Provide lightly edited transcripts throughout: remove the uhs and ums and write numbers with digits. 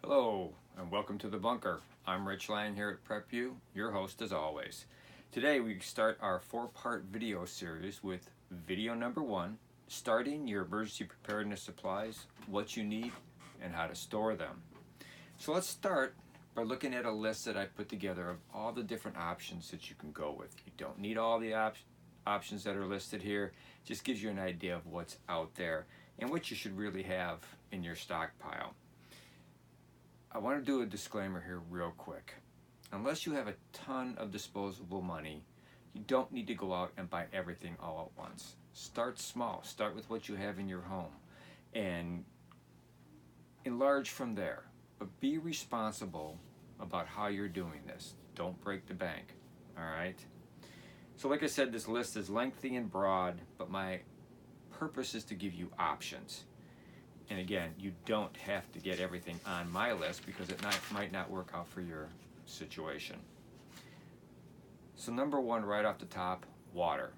Hello, and welcome to the bunker. I'm Rich Lang here at PrepU, your host as always. Today we start our four-part video series with video number one, starting your emergency preparedness supplies, what you need, and how to store them. So let's start by looking at a list that I put together of all the different options that you can go with. You don't need all the options that are listed here. It just gives you an idea of what's out there and what you should really have in your stockpile. I want to do a disclaimer here real quick. Unless you have a ton of disposable money, you don't need to go out and buy everything all at once. Start small. Start with what you have in your home and enlarge from there. But be responsible about how you're doing this. Don't break the bank. All right? So like I said, this list is lengthy and broad, but my purpose is to give you options. And again, you don't have to get everything on my list because it might not work out for your situation. So number one, right off the top, water.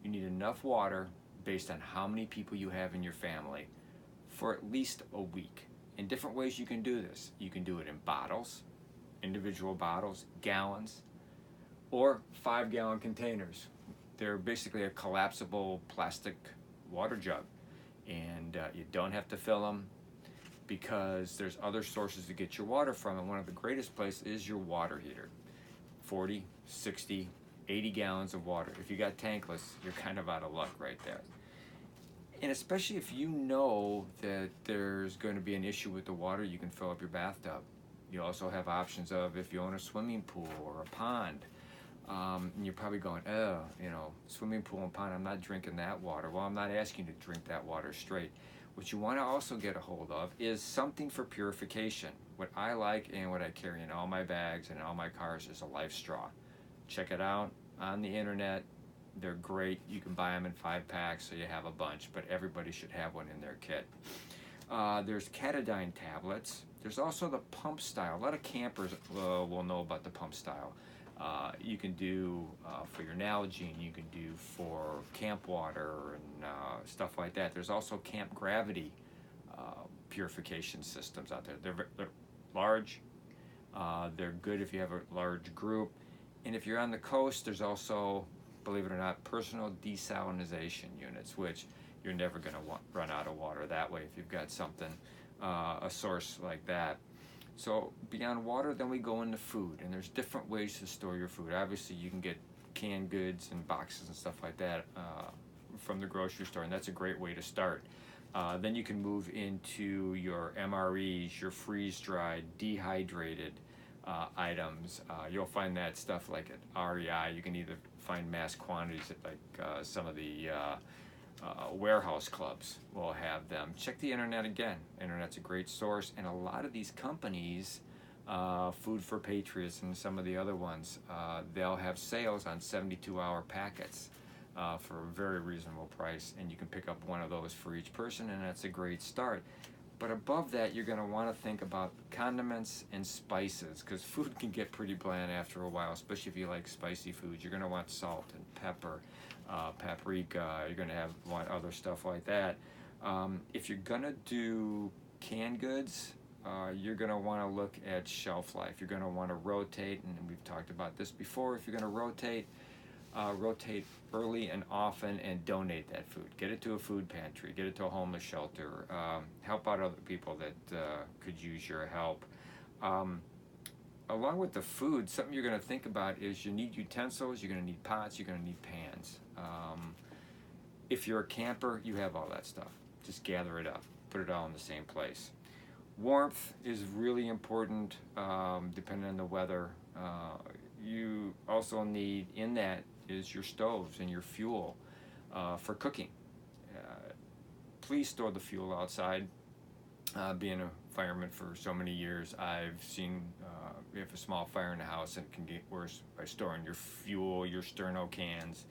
You need enough water based on how many people you have in your family for at least a week. In different ways you can do this. You can do it in bottles, individual bottles, gallons, or 5-gallon containers. They're basically a collapsible plastic water jug. And you don't have to fill them because there's other sources to get your water from, and one of the greatest places is your water heater. 40, 60, 80 gallons of water. If you got tankless, you're kind of out of luck right there. And especially if you know that there's going to be an issue with the water, you can fill up your bathtub. You also have options of if you own a swimming pool or a pond. And you're probably going, swimming pool and pond, I'm not drinking that water. Well, I'm not asking you to drink that water straight. What you want to also get a hold of is something for purification. What I like and what I carry in all my bags and all my cars is a LifeStraw. Check it out on the internet. They're great. You can buy them in 5-packs, so you have a bunch, but everybody should have one in their kit. There's Katadyn tablets. There's also the pump style. A lot of campers will know about the pump style. You can do for your Nalgene, you can do for camp water and stuff like that. There's also Camp Gravity purification systems out there. They're large. They're good if you have a large group. And if you're on the coast, there's also, believe it or not, personal desalination units, which you're never going to run out of water that way if you've got something, a source like that. So beyond water, then we go into food, and there's different ways to store your food. Obviously, you can get canned goods and boxes and stuff like that from the grocery store, and that's a great way to start. Then you can move into your MREs, your freeze-dried, dehydrated items. You'll find that stuff like at REI. You can either find mass quantities at like some of the warehouse clubs will have them. Check the internet again. Internet's a great source, and a lot of these companies, Food for Patriots and some of the other ones, they'll have sales on 72-hour packets for a very reasonable price, and you can pick up one of those for each person, and that's a great start. But above that, you're going to want to think about condiments and spices, because food can get pretty bland after a while, especially if you like spicy foods. You're going to want salt and pepper, paprika. You're going to want other stuff like that. If you're going to do canned goods, you're going to want to look at shelf life. You're going to want to rotate, and we've talked about this before. If you're going to rotate early and often and donate that food. Get it to a food pantry, get it to a homeless shelter, help out other people that could use your help. Along with the food, something you're going to think about is you need utensils, you're going to need pots, you're going to need pans. If you're a camper, you have all that stuff. Just gather it up, put it all in the same place. Warmth is really important depending on the weather. You also need in that is your stoves and your fuel for cooking. Please store the fuel outside. Being a fireman for so many years, I've seen if a small fire in the house, it can get worse by storing your fuel, your sterno cans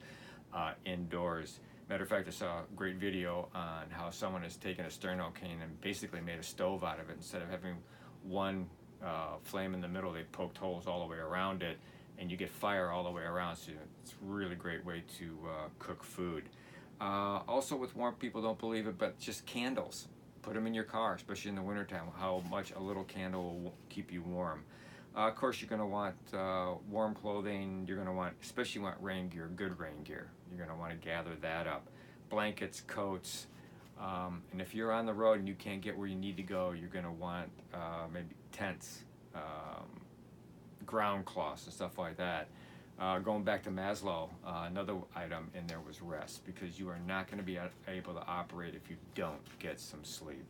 indoors. Matter of fact, I saw a great video on how someone has taken a sterno can and basically made a stove out of it. Instead of having one flame in the middle, they poked holes all the way around it, and you get fire all the way around. So it's a really great way to cook food. Also with warmth, people don't believe it, but just candles. Put them in your car, especially in the wintertime, how much a little candle will keep you warm. Of course, you're going to want warm clothing. You're going to want, especially want rain gear, good rain gear. You're going to want to gather that up. Blankets, coats, and if you're on the road and you can't get where you need to go, you're going to want maybe tents, ground cloths and stuff like that. Going back to Maslow, another item in there was rest, because you are not going to be able to operate if you don't get some sleep.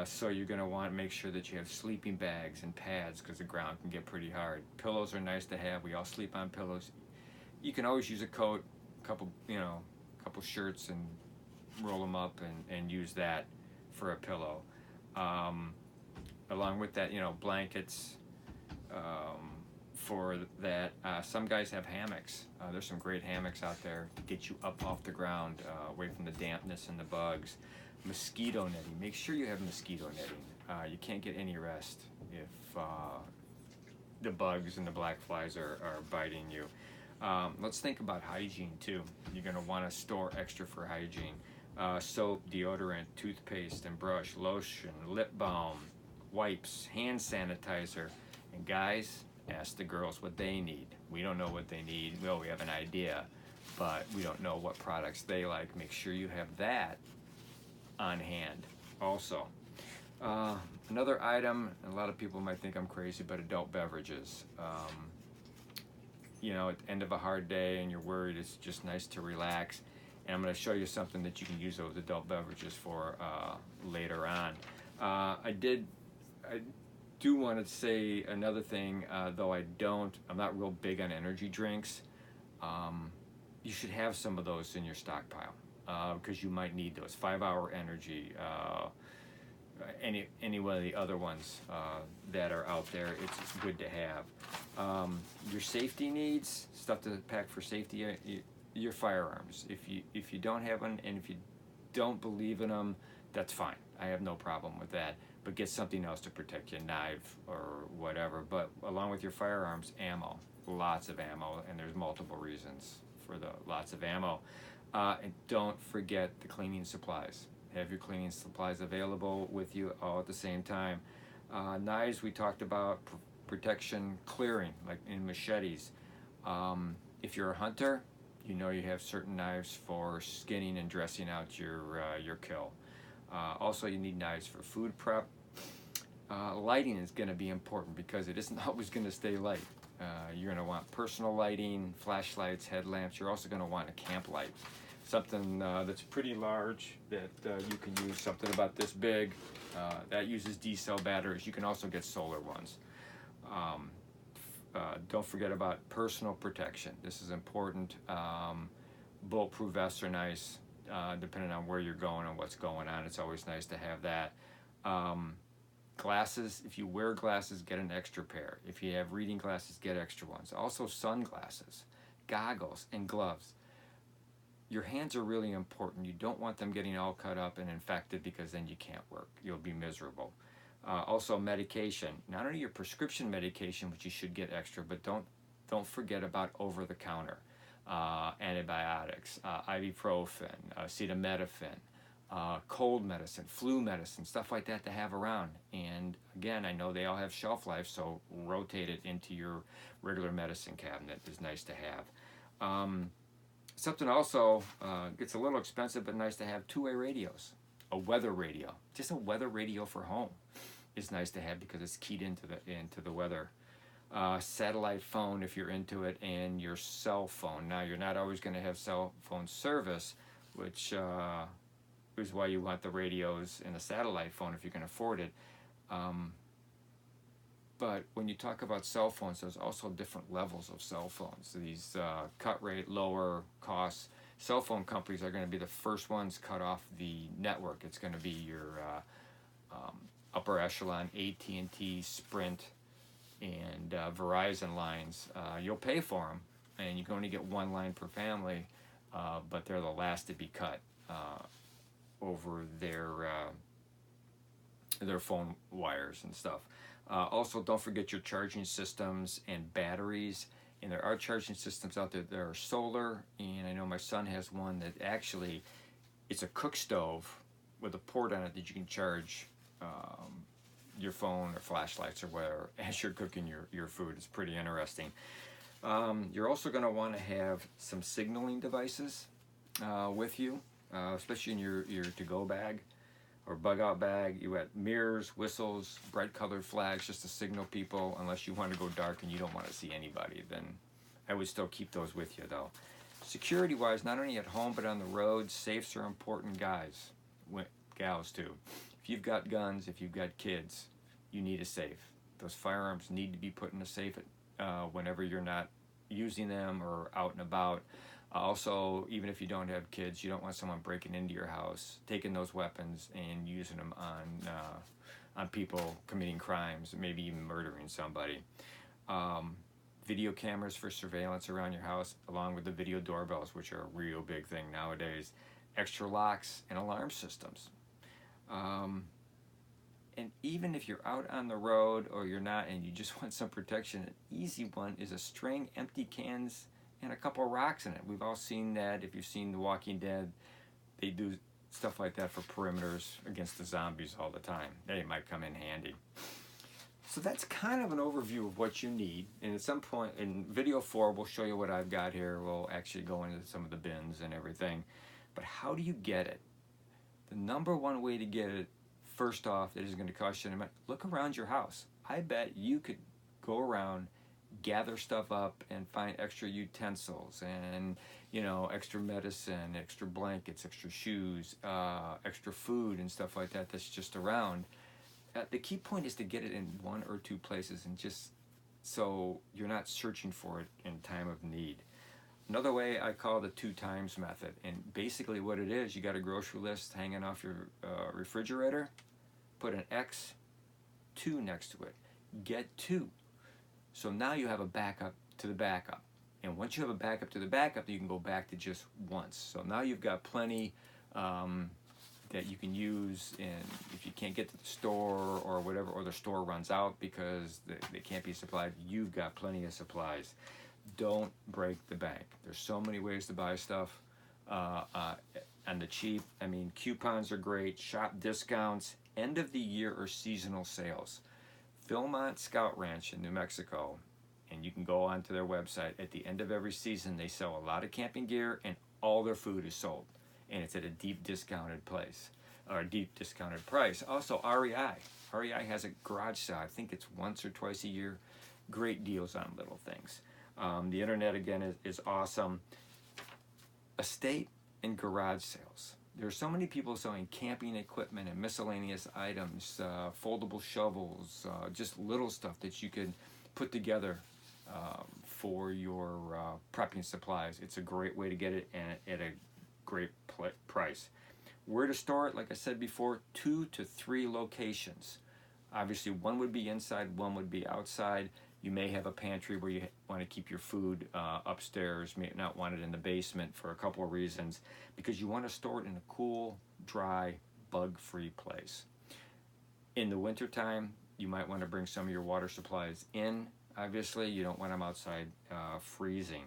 So you're going to want to make sure that you have sleeping bags and pads, because the ground can get pretty hard. Pillows are nice to have. We all sleep on pillows. You can always use a coat, couple shirts, and roll them up and use that for a pillow. Along with that, blankets. For that, some guys have hammocks. There's some great hammocks out there to get you up off the ground, away from the dampness and the bugs. Mosquito netting. Make sure you have mosquito netting. You can't get any rest if the bugs and the black flies are biting you. Let's think about hygiene too. You're going to want to store extra for hygiene. Soap, deodorant, toothpaste and brush, lotion, lip balm, wipes, hand sanitizer. And guys, ask the girls what they need. We don't know what they need. Well, we have an idea, but we don't know what products they like. Make sure you have that on hand also. Another item, a lot of people might think I'm crazy, but adult beverages. At the end of a hard day and you're worried, it's just nice to relax. And I'm going to show you something that you can use those adult beverages for later on. I do want to say another thing, though I'm not real big on energy drinks. You should have some of those in your stockpile, because you might need those. 5-Hour Energy, any one of the other ones that are out there, it's good to have. Your safety needs, stuff to pack for safety, your firearms. If you don't have one, and if you don't believe in them, that's fine. I have no problem with that. But get something else to protect you, knife or whatever. But along with your firearms, ammo, lots of ammo, and there's multiple reasons for the lots of ammo. And don't forget the cleaning supplies. Have your cleaning supplies available with you all at the same time. Knives, we talked about protection, clearing, like in machetes. If you're a hunter, you have certain knives for skinning and dressing out your kill. Also, you need knives for food prep. Lighting is going to be important, because it isn't always going to stay light. You're going to want personal lighting, flashlights, headlamps. You're also going to want a camp light, something that's pretty large that you can use, something about this big. That uses D-cell batteries. You can also get solar ones. Don't forget about personal protection. This is important. Bulletproof vests are nice. Depending on where you're going and what's going on, it's always nice to have that. Glasses, if you wear glasses, get an extra pair. If you have reading glasses, get extra ones. Also sunglasses, goggles, and gloves. Your hands are really important. You don't want them getting all cut up and infected, because then you can't work. You'll be miserable. Also medication, not only your prescription medication, which you should get extra, but don't forget about over-the-counter. Antibiotics, ibuprofen, acetaminophen, cold medicine, flu medicine, stuff like that to have around. And again, I know they all have shelf life, so rotate it into your regular medicine cabinet is nice to have. Something also gets a little expensive, but nice to have: two-way radios, a weather radio. Just a weather radio for home is nice to have, because it's keyed into the weather. Satellite phone if you're into it, and your cell phone. Now, you're not always going to have cell phone service, which is why you want the radios and the satellite phone if you can afford it. But when you talk about cell phones, there's also different levels of cell phones. These cut rate, lower costs. Cell phone companies are going to be the first ones cut off the network. It's going to be your upper echelon, AT&T, Sprint, and Verizon lines. You'll pay for them, and you can only get one line per family, but they're the last to be cut over their phone wires and stuff. Also, don't forget your charging systems and batteries. And there are charging systems out there that are solar, and I know my son has one that actually, it's a cook stove with a port on it that you can charge your phone or flashlights or whatever as you're cooking your food. It's pretty interesting. You're also going to want to have some signaling devices with you, especially in your to-go bag or bug-out bag. You got mirrors, whistles, bright-colored flags just to signal people. Unless you want to go dark and you don't want to see anybody, then I would still keep those with you, though. Security-wise, not only at home but on the road, safes are important, gals too. If you've got guns, if you've got kids, you need a safe. Those firearms need to be put in a safe whenever you're not using them or out and about. Also, even if you don't have kids, you don't want someone breaking into your house, taking those weapons and using them on people committing crimes, maybe even murdering somebody. Video cameras for surveillance around your house, along with the video doorbells, which are a real big thing nowadays. Extra locks and alarm systems. And even if you're out on the road or you're not and you just want some protection, an easy one is a string, empty cans, and a couple of rocks in it. We've all seen that. If you've seen The Walking Dead, they do stuff like that for perimeters against the zombies all the time. They might come in handy. So that's kind of an overview of what you need. And at some point in video 4, we'll show you what I've got here. We'll actually go into some of the bins and everything. But how do you get it? The number one way to get it, first off, it is going to cost you a minute. Look around your house. I bet you could go around, gather stuff up, and find extra utensils and, you know, extra medicine, extra blankets, extra shoes, extra food and stuff like that that's just around. The key point is to get it in 1 or 2 places, and just so you're not searching for it in time of need. Another way I call the 2 times method, and basically what it is, you got a grocery list hanging off your refrigerator, put an X2 next to it, get 2. So now you have a backup to the backup, and once you have a backup to the backup, you can go back to just once. So now you've got plenty that you can use, and if you can't get to the store or whatever, or the store runs out because they can't be supplied, you've got plenty of supplies. Don't break the bank. There's so many ways to buy stuff on the cheap. I mean, coupons are great, shop discounts, end of the year or seasonal sales. Philmont Scout Ranch in New Mexico, and you can go onto their website. At the end of every season, they sell a lot of camping gear, and all their food is sold. And it's at a deep discounted place, or a deep discounted price. Also, REI. REI has a garage sale. I think it's once or twice a year. Great deals on little things. The internet, again, is awesome. Estate and garage sales. There are so many people selling camping equipment and miscellaneous items, foldable shovels, just little stuff that you can put together for your prepping supplies. It's a great way to get it, and at a great price. Where to store it, like I said before, 2 to 3 locations. Obviously, one would be inside, one would be outside. You may have a pantry where you want to keep your food upstairs, may not want it in the basement for a couple of reasons, because you want to store it in a cool, dry, bug-free place. In the wintertime, you might want to bring some of your water supplies in. Obviously, you don't want them outside freezing.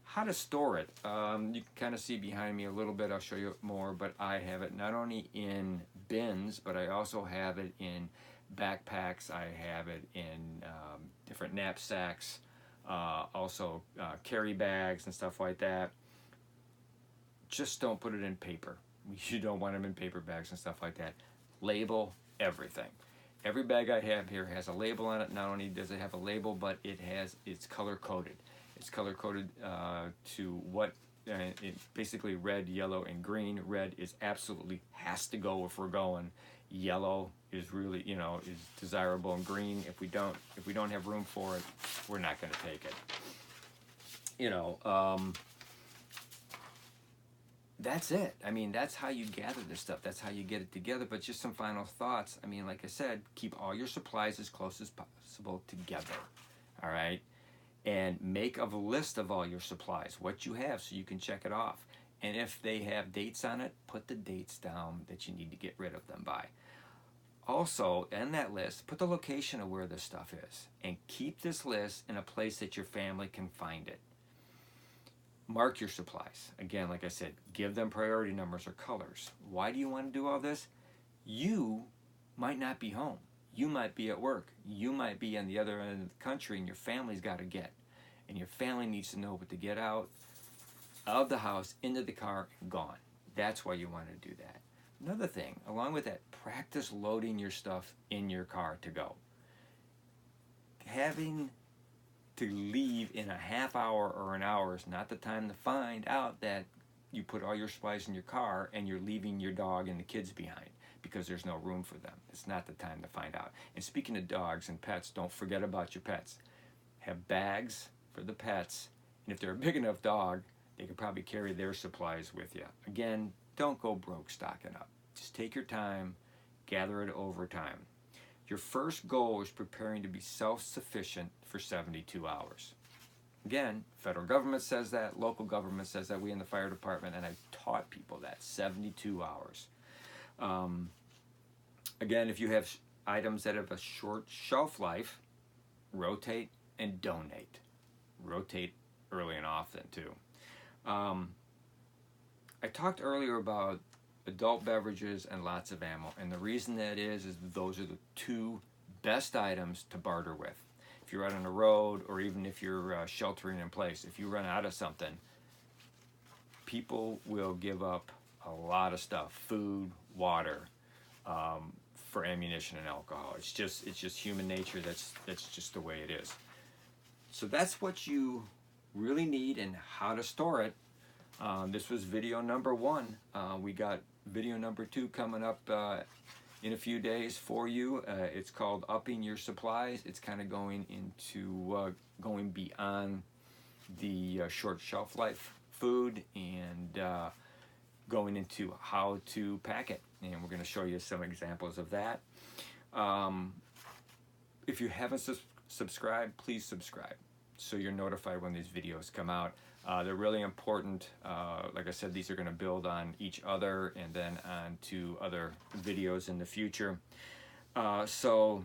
How to store it. You can kind of see behind me a little bit. I'll show you more, but I have it not only in bins, but I also have it in backpacks. I have it in different knapsacks, also carry bags and stuff like that. Just don't put it in paper. You don't want them in paper bags and stuff like that. Label everything. Every bag I have here has a label on it. Not only does it have a label, but it's color coded. It's color coded to what, basically red, yellow, and green. Red is absolutely has to go if we're going. Yellow is really, is desirable, and green, if we don't have room for it, we're not going to take it. That's it. I mean, that's how you gather this stuff. That's how you get it together. But just some final thoughts. I mean, like I said, keep all your supplies as close as possible together. All right? And make a list of all your supplies, what you have, so you can check it off. And if they have dates on it, put the dates down that you need to get rid of them by. Also, in that list, put the location of where this stuff is. And keep this list in a place that your family can find it. Mark your supplies. Again, like I said, give them priority numbers or colors. Why do you want to do all this? You might not be home. You might be at work. You might be on the other end of the country, and your family's got to get. And your family needs to know what to get out of the house, into the car, and gone. That's why you want to do that. Another thing, along with that, practice loading your stuff in your car to go. Having to leave in a half hour or an hour is not the time to find out that you put all your supplies in your car and you're leaving your dog and the kids behind because there's no room for them. It's not the time to find out. And speaking of dogs and pets, don't forget about your pets. Have bags for the pets, and if they're a big enough dog, they could probably carry their supplies with you. Again, don't go broke stocking up. Just take your time, gather it over time. Your first goal is preparing to be self-sufficient for 72 hours. Again, federal government says that, local government says that, we in the fire department, and I've taught people that, 72 hours. Again, if you have items that have a short shelf life, rotate and donate. Rotate early and often too. I talked earlier about adult beverages and lots of ammo, and the reason that is those are the two best items to barter with. If you're out on the road, or even if you're sheltering in place, if you run out of something, people will give up a lot of stuff, food, water, for ammunition and alcohol. It's just human nature. That's just the way it is. So that's what you really need and how to store it. This was video number 1. We got video number 2 coming up in a few days for you. It's called Upping Your Supplies. It's kind of going into going beyond the short shelf life food and going into how to pack it. And we're going to show you some examples of that. If you haven't subscribed, please subscribe so you're notified when these videos come out. They're really important. Like I said, these are going to build on each other and then on to other videos in the future. So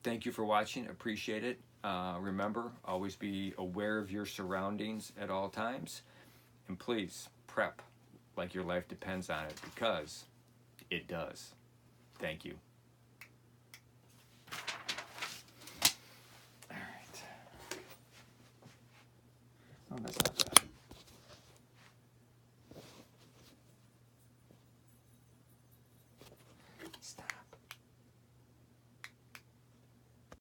thank you for watching. Appreciate it. Remember, always be aware of your surroundings at all times. And please prep like your life depends on it, because it does. Thank you. All right. Oh, that's not